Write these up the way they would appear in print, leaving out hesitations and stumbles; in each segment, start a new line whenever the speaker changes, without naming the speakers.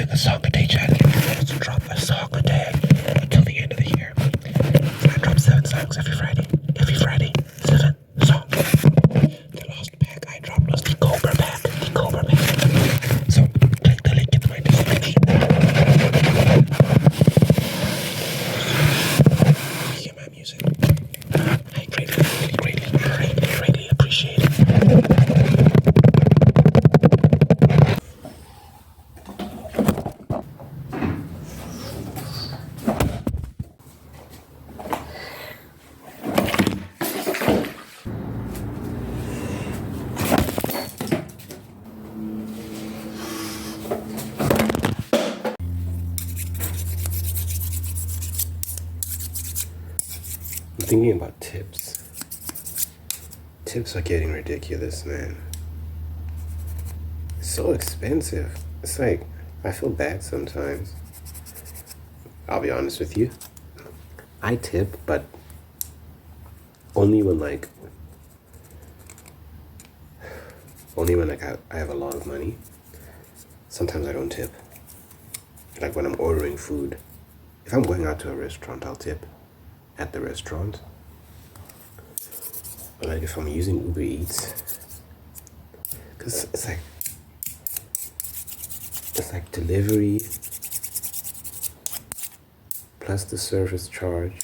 doing a song a day challenge. Let's drop a song a day until the end of the year. I drop 7 songs every Friday. Every Friday, 7 songs. The last pack I dropped was the Cobra pack. The Cobra pack. So click the link in my description. Hear my music. I greatly appreciate it. I'm thinking about tips. Tips are getting ridiculous, man. It's so expensive. It's like, I feel bad sometimes. I'll be honest with you. I tip, but only when I have a lot of money. Sometimes I don't tip. Like when I'm ordering food. If I'm going out to a restaurant, I'll tip at the restaurant. But like if I'm using Uber Eats, because it's like delivery plus the service charge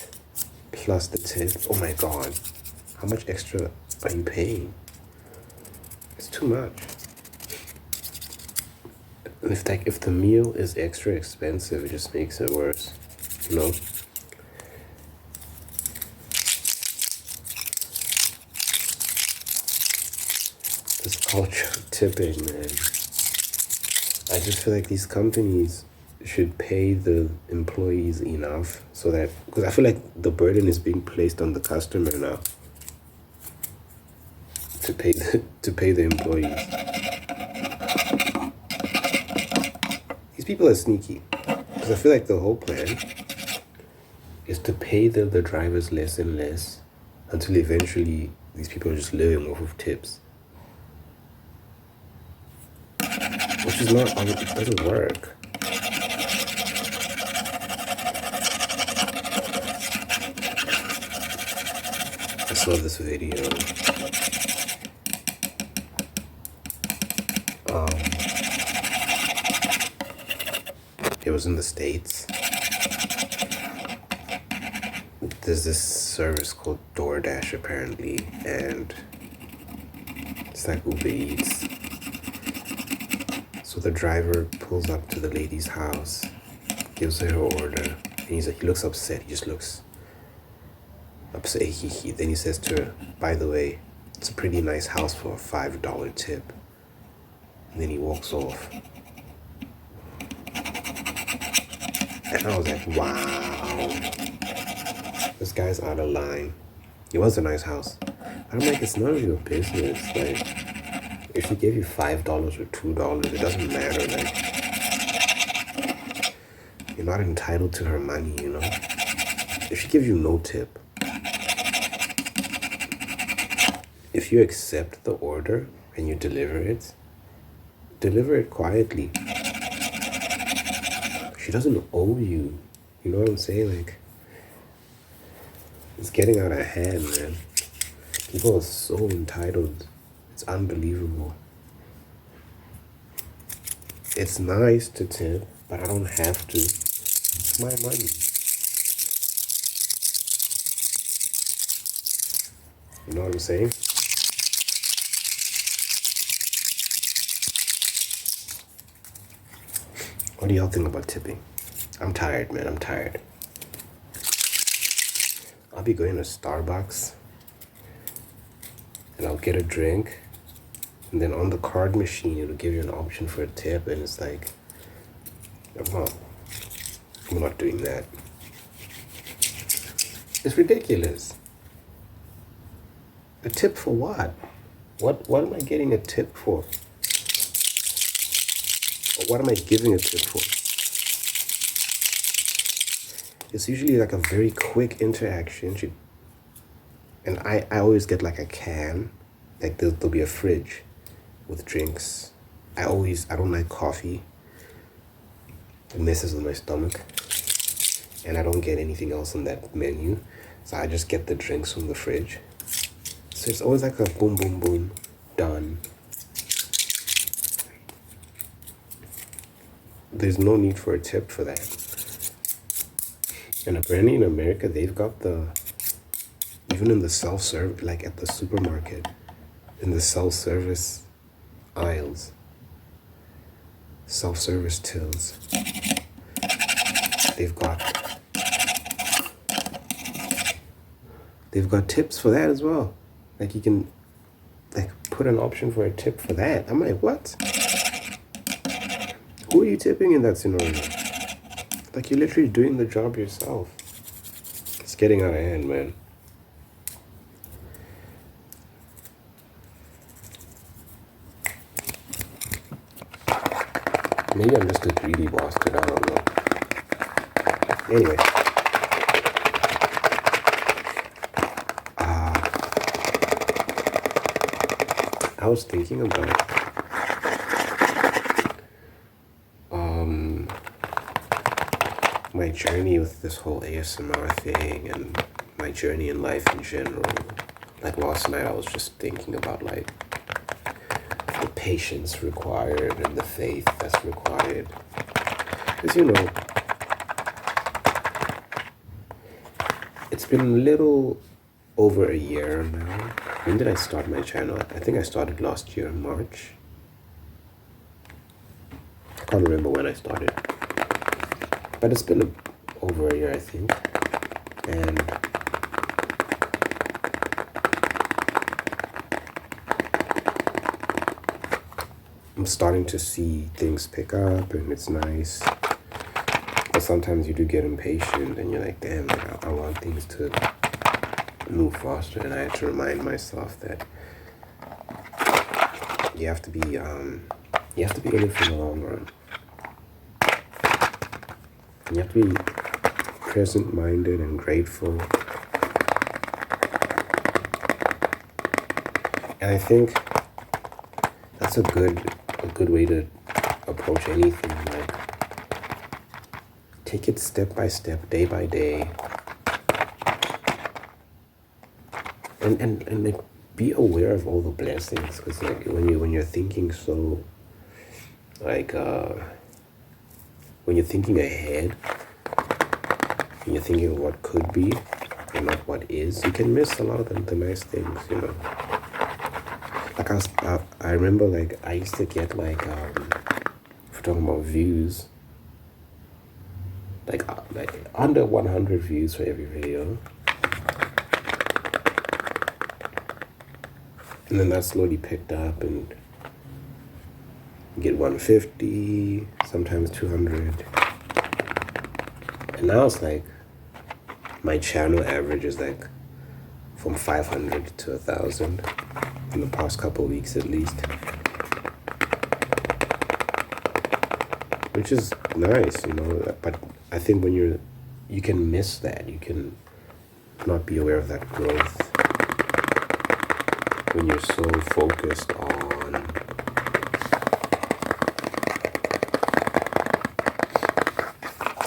plus the tip. Oh my god, how much extra are you paying? It's too much. And if the meal is extra expensive, it just makes it worse, you know. This culture of tipping, man. I just feel like these companies should pay the employees enough so that, because I feel like the burden is being placed on the customer now to pay the employees. These people are sneaky, because I feel like the whole plan is to pay the drivers less and less until eventually these people are just living off of tips. Which is not, it doesn't work. I saw this video. It was in the States. There's this service called DoorDash apparently, and it's like Uber Eats. So the driver pulls up to the lady's house, gives her order, and he looks upset. He just looks upset. Then he says to her, "By the way, it's a pretty nice house for a $5 tip." And then he walks off. And I was like, wow, this guy's out of line. It was a nice house. I'm like, it's none of your business. Like, if she gave you $5 or $2, it doesn't matter. Like, you're not entitled to her money, you know? If she gives you no tip, if you accept the order and you deliver it quietly. She doesn't owe you. You know what I'm saying? Like, it's getting out of hand, man. People are so entitled. It's unbelievable. It's nice to tip, but I don't have to. It's my money. You know what I'm saying? What do y'all think about tipping? I'm tired, man. I'm tired. I'll be going to Starbucks and I'll get a drink, and then on the card machine it'll give you an option for a tip, and it's like, I'm not doing that. It's ridiculous. A tip for what? What am I getting a tip for? Or what am I giving a tip for? It's usually like a very quick interaction. And I always get like a can. Like there'll be a fridge with drinks. I don't like coffee. it messes with my stomach, and I don't get anything else on that menu, so I just get the drinks from the fridge. So it's always like a boom, boom, boom, done. There's no need for a tip for that. And apparently in America, they've got even in the self-serve, like at the supermarket, in the self-service aisles, self-service tills, they've got tips for that as well. Like you can like put an option for a tip for that. I'm like, what? Who are you tipping in that scenario? Like you're literally doing the job yourself. It's getting out of hand, man. Maybe I'm just a greedy bastard, I don't know. Anyway. I was thinking about my journey with this whole ASMR thing and my journey in life in general. Like last night I was just thinking about like the patience required and the faith that's required. Because it's been a little over a year now. When did I start my channel? I think I started last year in March. I can't remember when I started. But it's been over a year, I think. And I'm starting to see things pick up, and it's nice. But sometimes you do get impatient, and you're like, damn, I want things to move faster. And I had to remind myself that you have to be in it for the long run. You have to be present-minded and grateful. And I think that's a good way to approach anything. Like, take it step by step, day by day. And like, be aware of all the blessings. Because like, when you're thinking so, like, when you're thinking ahead, and you're thinking of what could be and not what is, you can miss a lot of the nice things, Like I remember, like I used to get like, if we're talking about views, like under 100 views for every video, and then that slowly picked up and get 150, sometimes 200. And now it's like my channel average is like from 500 to 1,000 in the past couple of weeks at least, which is nice, but I think when you can miss that, you can not be aware of that growth when you're so focused on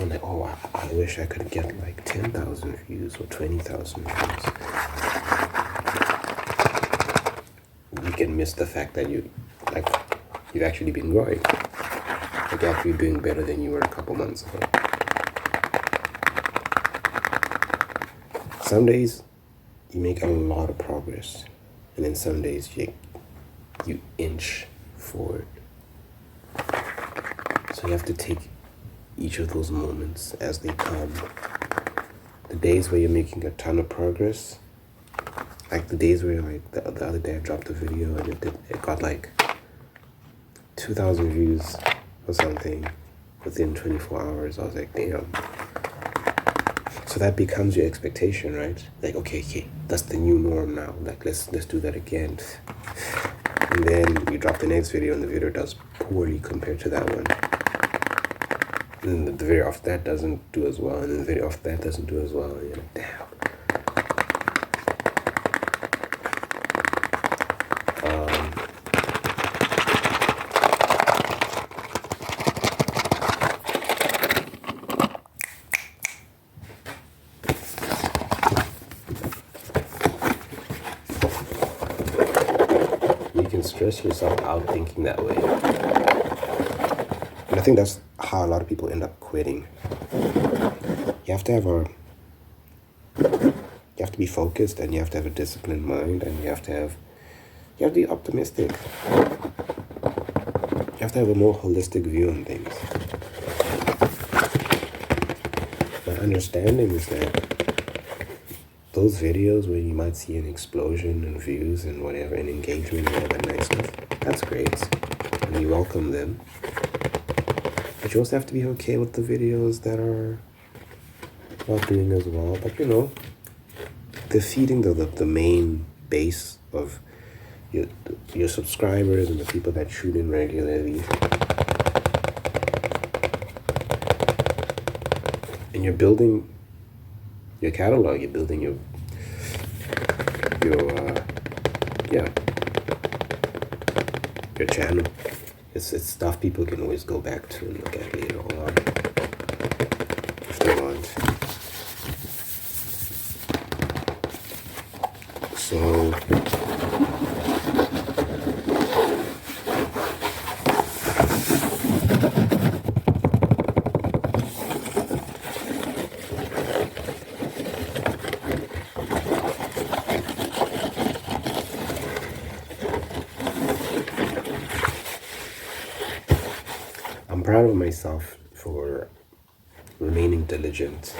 like, oh, I wish I could get like 10,000 views or 20,000 views. You can miss the fact that you've actually been growing. Like you're actually doing better than you were a couple months ago. Some days you make a lot of progress, and then some days you inch forward. So you have to take each of those moments as they come. The days where you're making a ton of progress, like the days where like the other day I dropped a video and it got like 2,000 views or something within 24 hours. I was like, damn. So that becomes your expectation, right? Like, okay, that's the new norm now. Like, let's do that again. And then you drop the next video and the video does poorly compared to that one. And the video after that doesn't do as well, and then the video after that doesn't do as well. And you're like, damn.
stress yourself out thinking that way. And I think that's how a lot of people end up quitting. You have to have a you have to be focused, and you have to have a disciplined mind, and you have to be optimistic. You have to have a more holistic view on things. My understanding is that those videos where you might see an explosion in views and whatever, and engagement and all that nice stuff, that's great. And we welcome them. But you also have to be okay with the videos that are not doing as well. But they're feeding the main base of your subscribers and the people that tune in regularly. And you're building your catalog, you're building your channel. It's stuff people can always go back to and look at later on if they want. So I'm proud of myself for remaining diligent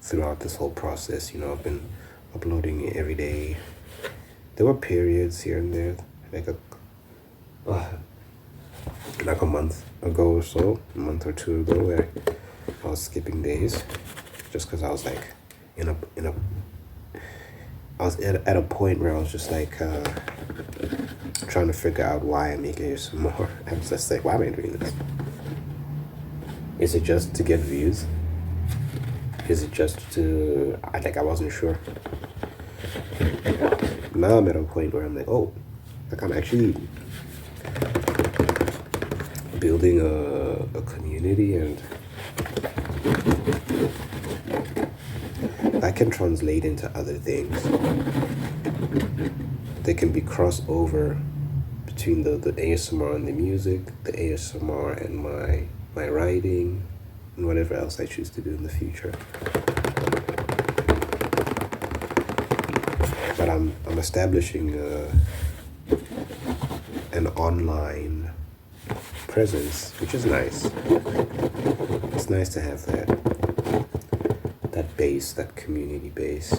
throughout this whole process. I've been uploading every day. There were periods here and there, like a month ago or so, a month or two ago, where I was skipping days, just because I was like I was at a point where I was just like trying to figure out why I'm making it some more. I was just like, why am I doing this? Is it just to get views? Is it just to, I wasn't sure. Now I'm at a point where I'm like, oh, I'm actually building a community, and that can translate into other things. There can be crossover between the ASMR and the music, the ASMR and my writing, and whatever else I choose to do in the future. But I'm establishing an online presence, which is nice. It's nice to have that base, that community base.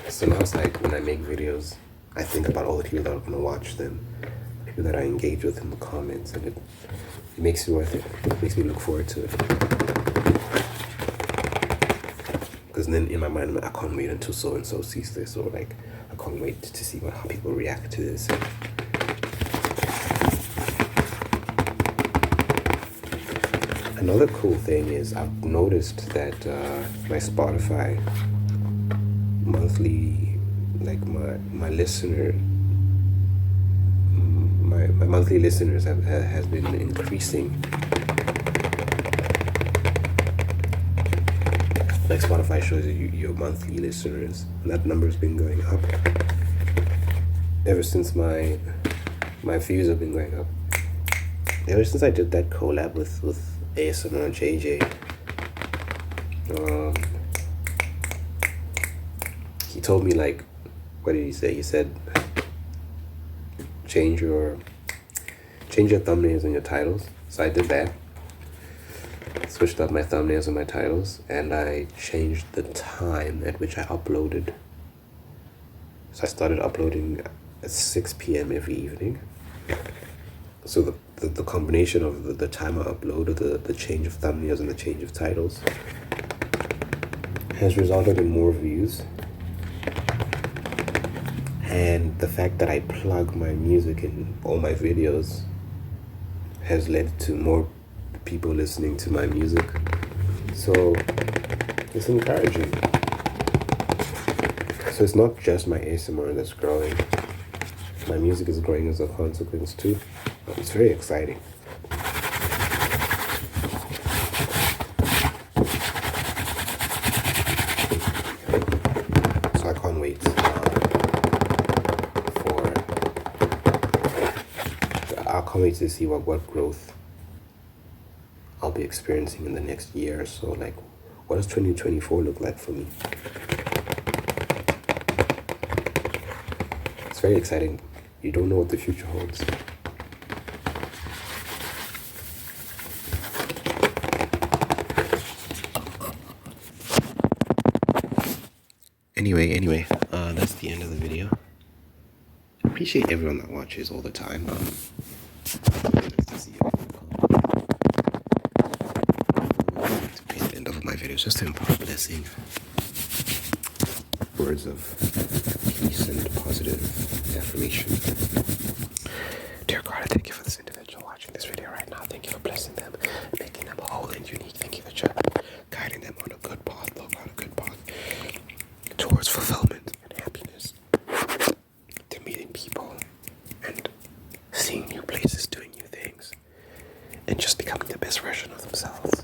So now it's like when I make videos, I think about all the people that are going to watch them, people that I engage with in the comments, and it makes it worth it. It makes me look forward to it. Because then in my mind, I'm like, I can't wait until so-and-so sees this, or like, I can't wait to see how people react to this. Another cool thing is I've noticed that my Spotify monthly, like my listener, my monthly listeners has been increasing. Like Spotify shows you your monthly listeners, and that number's been going up ever since my views have been going up. Ever since I did that collab with ASMR JJ. He told me, like, what did he say? He said, change your thumbnails and your titles. So I did that. Switched up my thumbnails and my titles, and I changed the time at which I uploaded. So I started uploading at 6 p.m. every evening. So the combination of the time I uploaded, the change of thumbnails and the change of titles has resulted in more views. And the fact that I plug my music in all my videos has led to more people listening to my music. So it's encouraging. So it's not just my ASMR that's growing. My music is growing as a consequence too. It's very exciting. I can't wait to see what growth I'll be experiencing in the next year or so. Like, what does 2024 look like for me? It's very exciting. You don't know what the future holds. Anyway, that's the end of the video. I appreciate everyone that watches all the time. Nice to see you. To be the end of my videos, just to impart blessing, words of peace and positive affirmation. Dear God, I thank you for this individual watching this video right now. Thank you for blessing them, making them whole and unique. Thank you that you're guiding them on a good path, Lord, on a good path towards fulfillment and happiness. They're meeting people and seeing new places, doing new things, and just becoming the best version of themselves.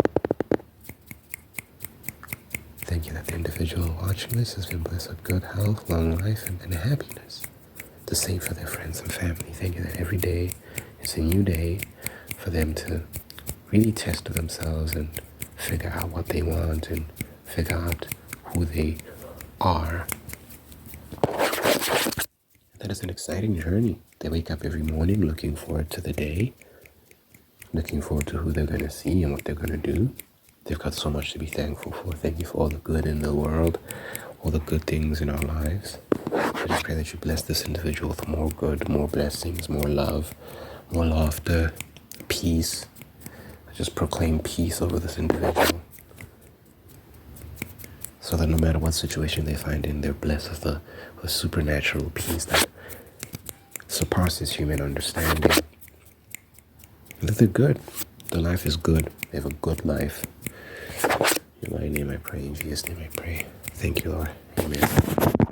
Thank you that the individual watching this has been blessed with good health, long life, and happiness. The same for their friends and family. Thank you that every day is a new day for them to really test themselves and figure out what they want and figure out who they are. That is an exciting journey. They wake up every morning looking forward to the day, looking forward to who they're going to see and what they're going to do. They've got so much to be thankful for. Thank you for all the good in the world, all the good things in our lives. I just pray that you bless this individual with more good, more blessings, more love, more laughter, peace. I just proclaim peace over this individual, so that no matter what situation they find in, they're blessed with a supernatural peace that surpasses human understanding. And that they're good. Their life is good. They have a good life. In my name I pray, in Jesus' name I pray. Thank you, Lord. Amen.